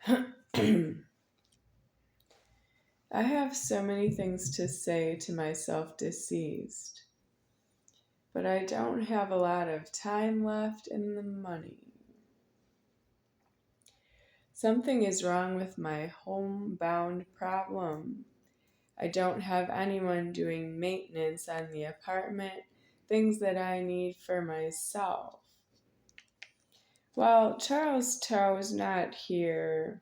I have so many things to say to myself deceased, but I don't have a lot of time left in the money. Something is wrong with my homebound problem. I don't have anyone doing maintenance on the apartment, things that I need for myself. Well, Charles Toe's not here,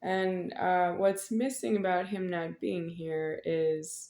and what's missing about him not being here is...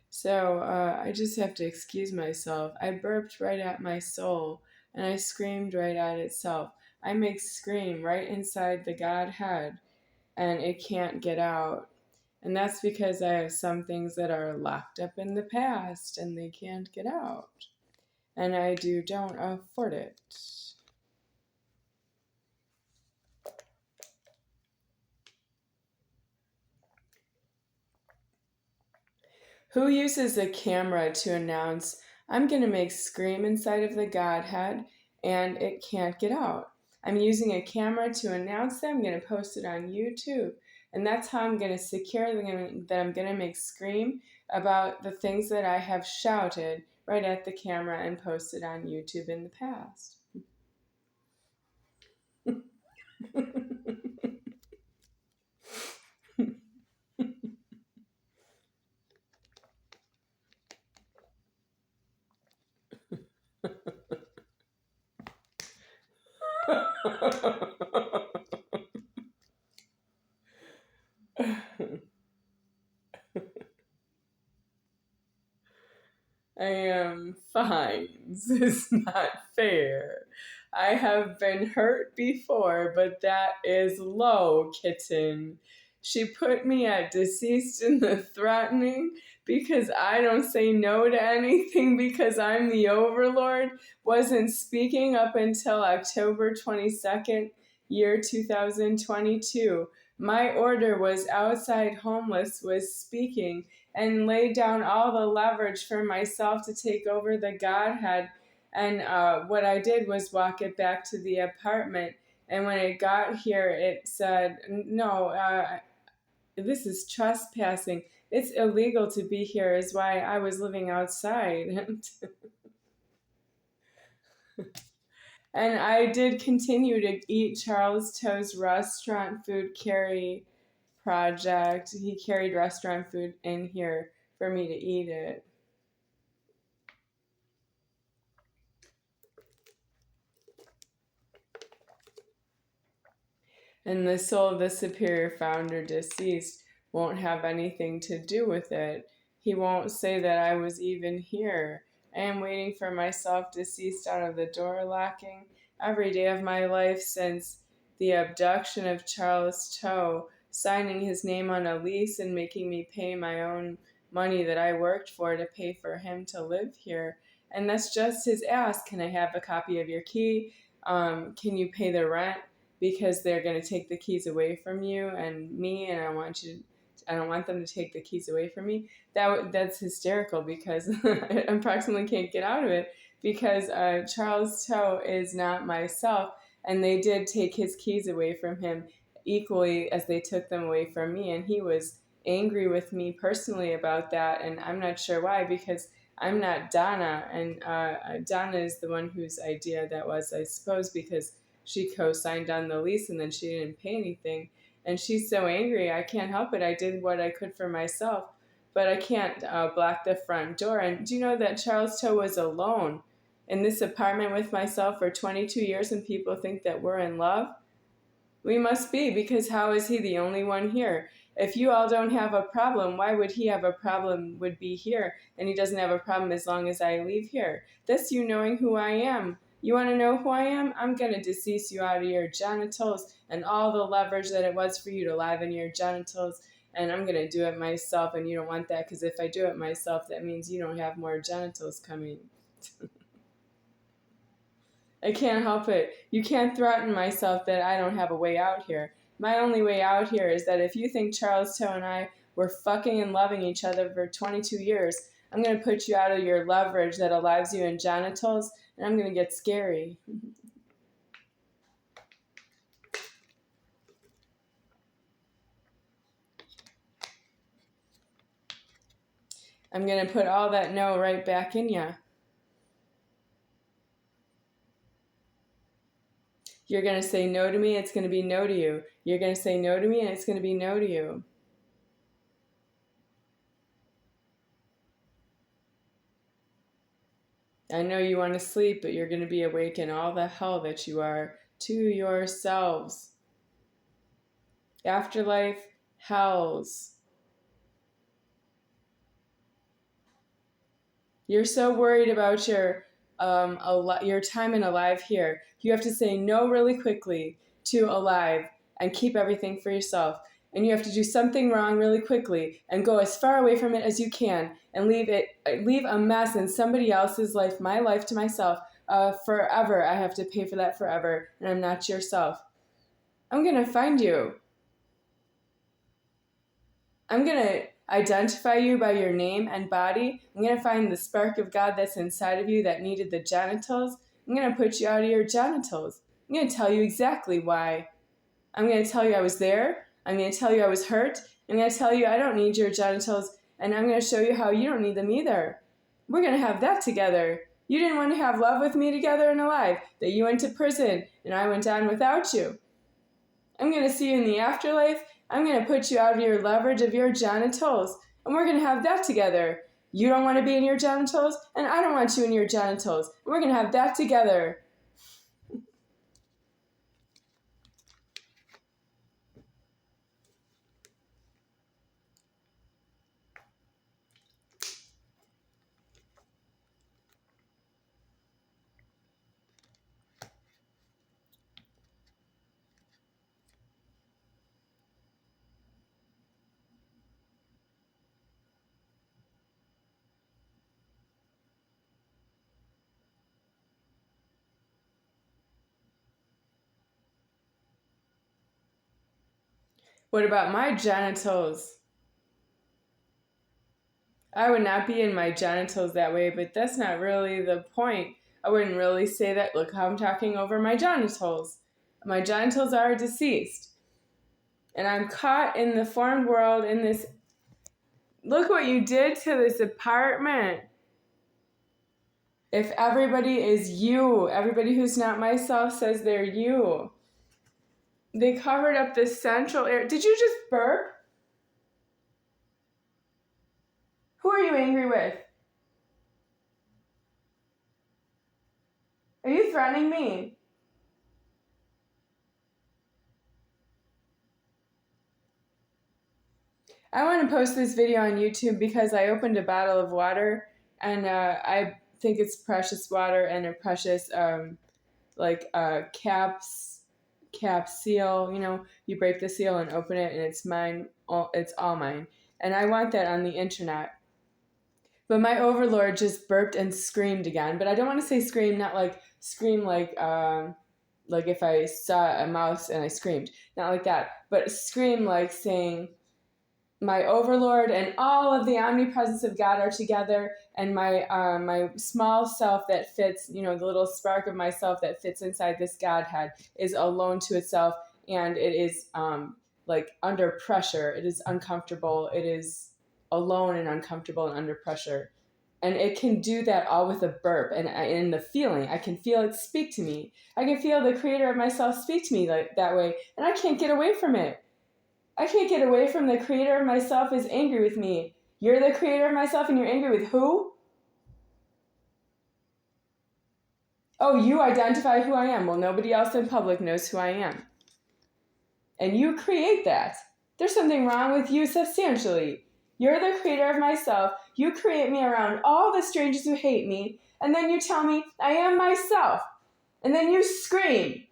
So I just have to excuse myself. I burped right at my soul, and I screamed right at itself. I make scream right inside the Godhead, and it can't get out. And that's because I have some things that are locked up in the past, and they can't get out. And I don't afford it. Who uses a camera to announce, I'm going to make scream inside of the Godhead and it can't get out? I'm using a camera to announce that I'm going to post it on YouTube. And that's how I'm going to secure that I'm going to make scream about the things that I have shouted right at the camera and posted on YouTube in the past. I am fine. This is not fair. I have been hurt before, but that is low, kitten. She put me at deceased in the threatening because I don't say no to anything because I'm the overlord. Wasn't speaking up until October 22nd, year 2022. My order was outside homeless was speaking and laid down all the leverage for myself to take over the Godhead. And what I did was walk it back to the apartment. And when it got here, it said, no, this is trespassing. It's illegal to be here, is why I was living outside. And I did continue to eat Charles Toe's restaurant food carry project. He carried restaurant food in here for me to eat it. And the soul of the superior founder deceased won't have anything to do with it. He won't say that I was even here. I am waiting for myself deceased out of the door locking every day of my life since the abduction of Charles Toe, signing his name on a lease and making me pay my own money that I worked for to pay for him to live here. And that's just his ask. Can I have a copy of your key? Can you pay the rent? Because they're going to take the keys away from you and me, and I don't want them to take the keys away from me. That's hysterical because I approximately can't get out of it because Charles Toe is not myself, and they did take his keys away from him equally as they took them away from me, and he was angry with me personally about that, and I'm not sure why because I'm not Donna, and Donna is the one whose idea that was, I suppose, because she co-signed on the lease and then she didn't pay anything. And she's so angry. I can't help it. I did what I could for myself, but I can't block the front door. And do you know that Charles Toe was alone in this apartment with myself for 22 years and people think that we're in love? We must be, because how is he the only one here? If you all don't have a problem, why would he have a problem would be here? And he doesn't have a problem as long as I leave here. That's you knowing who I am. You want to know who I am? I'm going to decease you out of your genitals and all the leverage that it was for you to liven your genitals. And I'm going to do it myself, and you don't want that because if I do it myself, that means you don't have more genitals coming. I can't help it. You can't threaten myself that I don't have a way out here. My only way out here is that if you think Charles Toe and I were fucking and loving each other for 22 years, I'm going to put you out of your leverage that alives you in genitals, and I'm going to get scary. I'm going to put all that no right back in you. You're going to say no to me, it's going to be no to you. You're going to say no to me, and it's going to be no to you. I know you want to sleep, but you're going to be awake in all the hell that you are to yourselves. Afterlife, hells. You're so worried about your time in alive here. You have to say no really quickly to alive and keep everything for yourself. And you have to do something wrong really quickly and go as far away from it as you can and leave a mess in somebody else's life, my life to myself, forever. I have to pay for that forever, and I'm not yourself. I'm going to find you. I'm going to identify you by your name and body. I'm going to find the spark of God that's inside of you that needed the genitals. I'm going to put you out of your genitals. I'm going to tell you exactly why. I'm going to tell you I was there. I'm going to tell you I was hurt. I'm going to tell you I don't need your genitals. And I'm going to show you how you don't need them either. We're going to have that together. You didn't want to have love with me together and alive. That you went to prison and I went on without you. I'm going to see you in the afterlife. I'm going to put you out of your leverage of your genitals, and we're going to have that together. You don't want to be in your genitals, and I don't want you in your genitals. And we're going to have that together. What about my genitals? I would not be in my genitals that way, but that's not really the point. I wouldn't really say that. Look how I'm talking over my genitals. My genitals are deceased. And I'm caught in the formed world in this. Look what you did to this apartment. If everybody is you, everybody who's not myself says they're you. They covered up the central area. Did you just burp? Who are you angry with? Are you threatening me? I want to post this video on YouTube because I opened a bottle of water and I think it's precious water and a precious cap seal. You know, you break the seal and open it and it's mine. It's all mine. And I want that on the internet. But my overlord just burped and screamed again. But I don't want to say scream, not like scream like if I saw a mouse and I screamed. Not like that. But scream like saying, my overlord and all of the omnipresence of God are together, and my small self that fits, the little spark of myself that fits inside this Godhead is alone to itself, and it is under pressure. It is uncomfortable. It is alone and uncomfortable and under pressure. And it can do that all with a burp. And in the feeling, I can feel it speak to me. I can feel the creator of myself speak to me like that way, and I can't get away from it. I can't get away from the creator of myself is angry with me. You're the creator of myself and you're angry with who? Oh, you identify who I am. Well, nobody else in public knows who I am. And you create that. There's something wrong with you substantially. You're the creator of myself. You create me around all the strangers who hate me. And then you tell me I am myself. And then you scream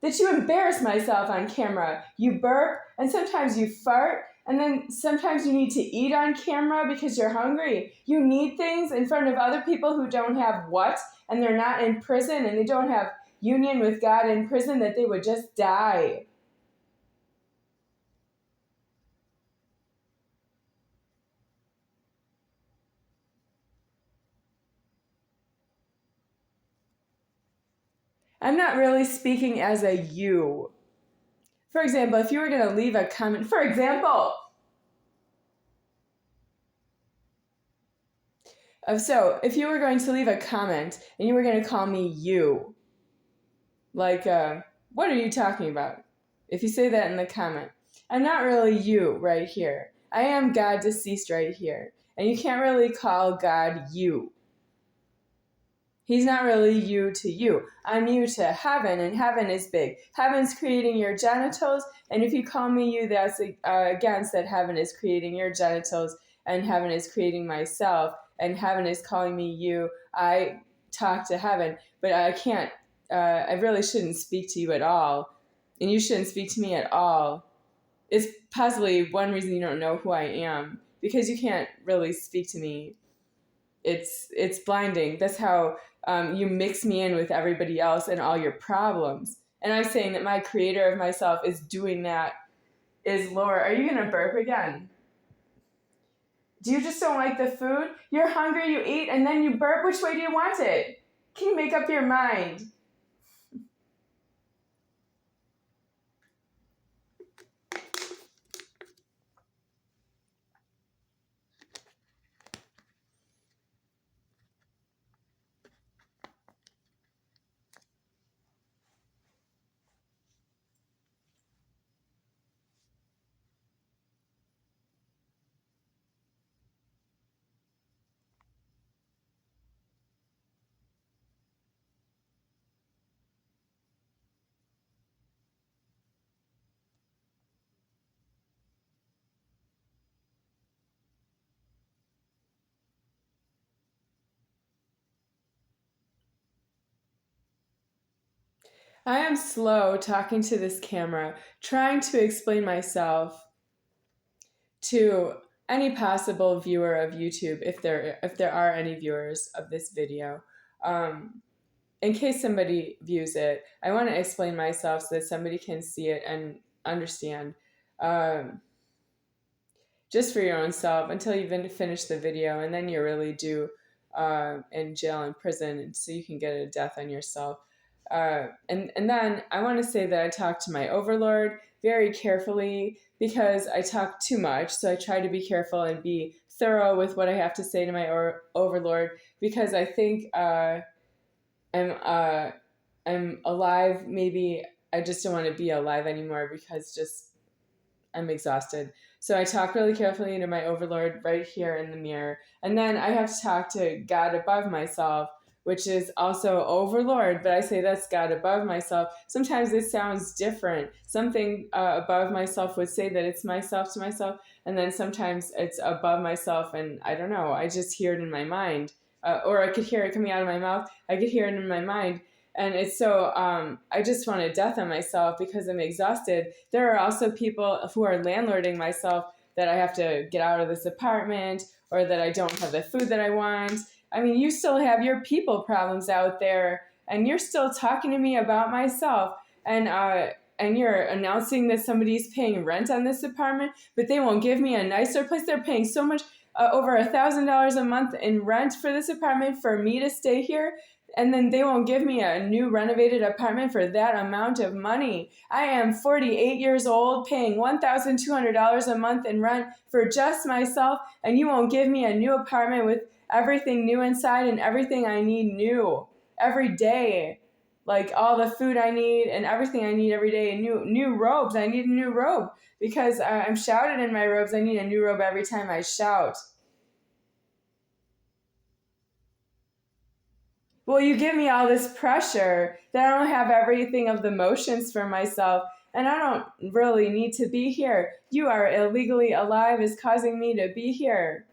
that you embarrass myself on camera. You burp, and sometimes you fart, and then sometimes you need to eat on camera because you're hungry. You need things in front of other people who don't have what, and they're not in prison, and they don't have union with God in prison, that they would just die. I'm not really speaking as a you. For example, if you were going to leave a comment, for example, So if you were going to leave a comment and you were going to call me you, like, what are you talking about? If you say that in the comment, I'm not really you right here. I am God deceased right here. And you can't really call God you. He's not really you to you. I'm you to heaven, and heaven is big. Heaven's creating your genitals, and if you call me you, that's against that heaven is creating your genitals, and heaven is creating myself, and heaven is calling me you. I talk to heaven, but I can't, I really shouldn't speak to you at all, and you shouldn't speak to me at all. It's possibly one reason you don't know who I am, because you can't really speak to me. It's blinding. That's how you mix me in with everybody else and all your problems. And I'm saying that my creator of myself is doing that. Is Laura, are you going to burp again? Do you just don't like the food? You're hungry, you eat, and then you burp. Which way do you want it? Can you make up your mind? I am slow talking to this camera, trying to explain myself to any possible viewer of YouTube, if there are any viewers of this video. In case somebody views it, I want to explain myself so that somebody can see it and understand. Just for your own self until you've finished the video, and then you're really due in jail and prison, so you can get a death on yourself. And then I want to say that I talk to my overlord very carefully because I talk too much. So I try to be careful and be thorough with what I have to say to my overlord, because I think I'm alive. Maybe I just don't want to be alive anymore because I'm exhausted. So I talk really carefully to my overlord right here in the mirror. And then I have to talk to God above myself, which is also overlord, but I say that's God above myself. Sometimes it sounds different. Something above myself would say that it's myself to myself, and then sometimes it's above myself, and I don't know, I just hear it in my mind. Or I could hear it coming out of my mouth. I could hear it in my mind. And it's so, I just want a death on myself because I'm exhausted. There are also people who are landlording myself that I have to get out of this apartment, or that I don't have the food that I want. I mean, you still have your people problems out there, and you're still talking to me about myself. And you're announcing that somebody's paying rent on this apartment, but they won't give me a nicer place. They're paying so much, over $1,000 a month in rent for this apartment for me to stay here. And then they won't give me a new renovated apartment for that amount of money. I am 48 years old, paying $1,200 a month in rent for just myself, and you won't give me a new apartment with everything new inside and everything I need new every day. Like all the food I need and everything I need every day, and new robes. I need a new robe because I'm shouted in my robes. I need a new robe every time I shout. Well, you give me all this pressure that I don't have everything of the motions for myself, and I don't really need to be here. You are illegally alive is causing me to be here.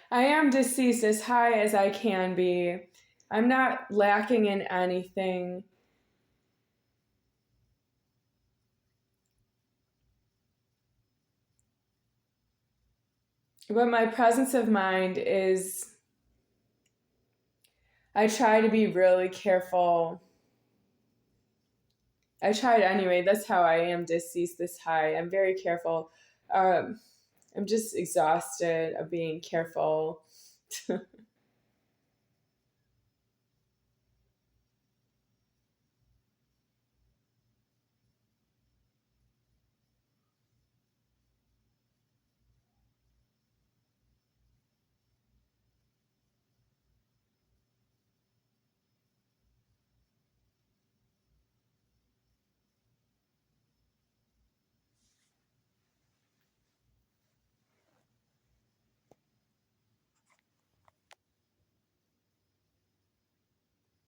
I am deceased as high as I can be. I'm not lacking in anything. But my presence of mind is, I try to be really careful. I tried anyway. That's how I am deceased this high. I'm very careful. I'm just exhausted of being careful.